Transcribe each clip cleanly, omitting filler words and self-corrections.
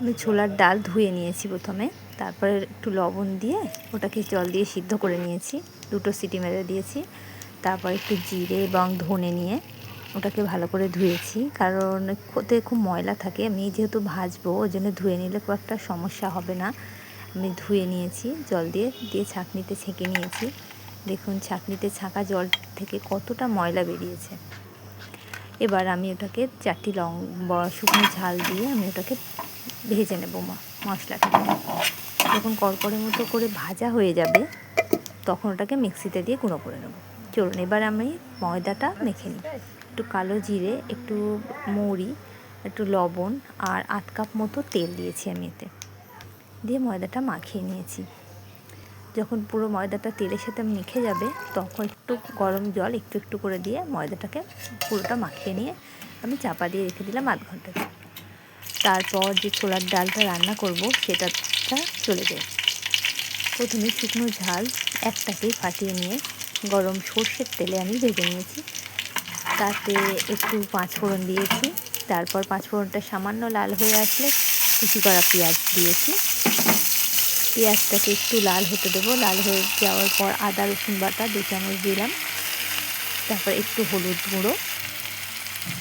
আমি ছোলার ডাল ধুয়ে নিয়েছি প্রথমে, তারপরে একটু লবণ দিয়ে ওটাকে জল দিয়ে সিদ্ধ করে নিয়েছি, 2টো সিটি মেরে দিয়েছি। তারপর একটু জিরে এবং ধনে নিয়ে ওটাকে ভালো করে ধুয়েছি, কারণ ওতে খুব ময়লা থাকে। আমি যেহেতু ভাজবো ওই জন্য ধুয়ে নিলে খুব একটা সমস্যা হবে না। আমি ধুয়ে নিয়েছি জল দিয়ে ছাঁকনিতে ছেঁকে নিয়েছি। দেখুন ছাঁকনিতে ছাঁকা জল থেকে কতটা ময়লা বেরিয়েছে। এবার আমি ওটাকে 4টি শুকনো ঝাল দিয়ে আমি ওটাকে ভেজে নেব মশলাটাকে। যখন কড়কড়ের মতো করে ভাজা হয়ে যাবে তখন ওটাকে মিক্সিতে দিয়ে গুঁড়ো করে নেব। চলুন এবার আমি ময়দাটা মেখে নিই। একটু কালো জিরে, একটু মৌরি, একটু লবণ আর 8 কাপ মতো তেল দিয়েছি আমি এতে, দিয়ে ময়দাটা মাখিয়ে নিয়েছি। যখন পুরো ময়দাটা তেলের সাথে মেখে যাবে তখন একটু গরম জল একটু একটু করে দিয়ে ময়দাটাকে পুরোটা মাখিয়ে নিয়ে আমি চাপা দিয়ে রেখে দিলাম আধ ঘন্টা। তারপর যে ছোলার ডালটা রান্না করব সেটা চলে যায়। প্রথমে শুকনো ঝাল একটাকেই ফাটিয়ে নিয়ে গরম সর্ষের তেলে আমি ভেজে নিয়েছি। তাতে একটু 5 ফোড়ন দিয়েছি। তারপর 5 ফোড়নটা সামান্য লাল হয়ে আসলে কুচি করা পেঁয়াজ দিয়েছি। পেঁয়াজটাকে একটু লাল হতে দেবো। লাল হয়ে যাওয়ার পর আদা রসুন বাটা 2 চামচ দিলাম। তারপর একটু হলুদ গুঁড়ো,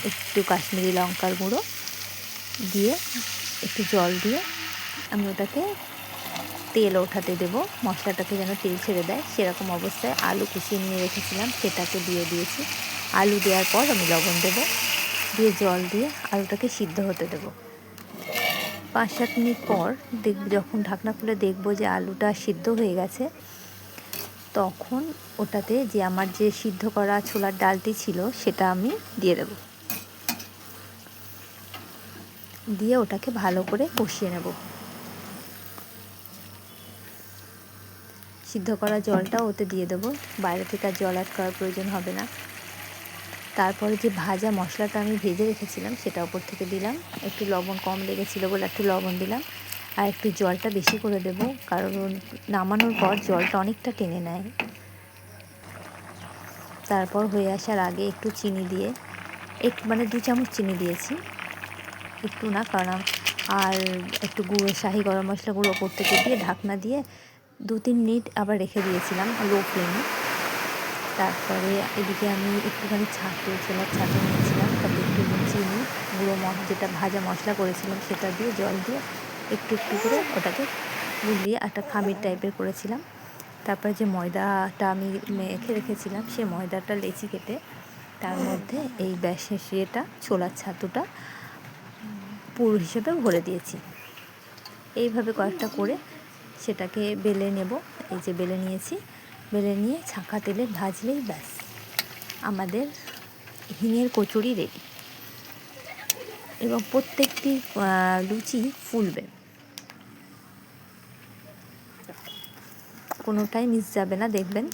একটু কাশ্মীরি লঙ্কার গুঁড়ো দিয়ে একটু জল দিয়ে আমি ওটাকে তেল ওঠাতে দেবো। মশলাটাকে যেন তেল ছেড়ে দেয় সেরকম অবস্থায় আলু কুচিয়ে নিয়ে রেখেছিলাম সেটাকে দিয়ে দিয়েছি। আলু দেওয়ার পর আমি লবণ দেবো, দিয়ে জল দিয়ে আলুটাকে সিদ্ধ হতে দেবো। 5-7 মিনিট পর যখন ঢাকনা খুলে দেখবো যে আলুটা সিদ্ধ হয়ে গেছে, তখন ওটাতে যে আমার যে সিদ্ধ করা ছোলার ডালটি ছিল সেটা আমি দিয়ে দেবো। দিয়ে ওটাকে ভালো করে কষিয়ে নেব। সিদ্ধ করা জলটা ওতে দিয়ে দেবো, বাইরে থেকে আর জল অ্যাড করার প্রয়োজন হবে না। তারপরে যে ভাজা মশলাটা আমি ভেজে রেখেছিলাম সেটা ওপর থেকে দিলাম। একটু লবণ কম লেগেছিলো বলে একটু লবণ দিলাম, আর একটু জলটা বেশি করে দেব, কারণ নামানোর পর জলটা অনেকটা টেনে নেয়। তারপর হয়ে আসার আগে একটু চিনি দিয়ে মানে 2 চামচ চিনি দিয়েছি, একটু না, কারণ আর একটু গুঁড়ো শাহি গরম মশলা গুঁড়ো ওপর থেকে দিয়ে ঢাকনা দিয়ে 2-3 মিনিট আবার রেখে দিয়েছিলাম লো ফ্লেমে। তারপরে এদিকে আমি একটুখানি ছোলার ছাতু নিয়েছিলাম, তাতে একটু চিনি, গুঁড়ো যেটা ভাজা মশলা করেছিলাম সেটা দিয়ে জল দিয়ে একটু একটু করে ওটাকে গুলিয়ে একটা খামির টাইপের করেছিলাম। তারপরে যে ময়দাটা আমি মেখে রেখেছিলাম সেই ময়দাটা লেচি কেটে তার মধ্যে এই ইয়েটা ছোলার ছাতুটা পুর হিসেবে ভরে দিয়েছি। এইভাবে কয়েকটা করে সেটাকে বেলে নেব। এই যে বেলে নিয়েছি, বেলে নিয়ে ছাঁকা তেলে ভাজলেই ব্যাস আমাদের হিঙের কচুরি রেডি। এবং প্রত্যেকটি লুচি ফুলবে, কোনোটাই মিস যাবে না, দেখবেন।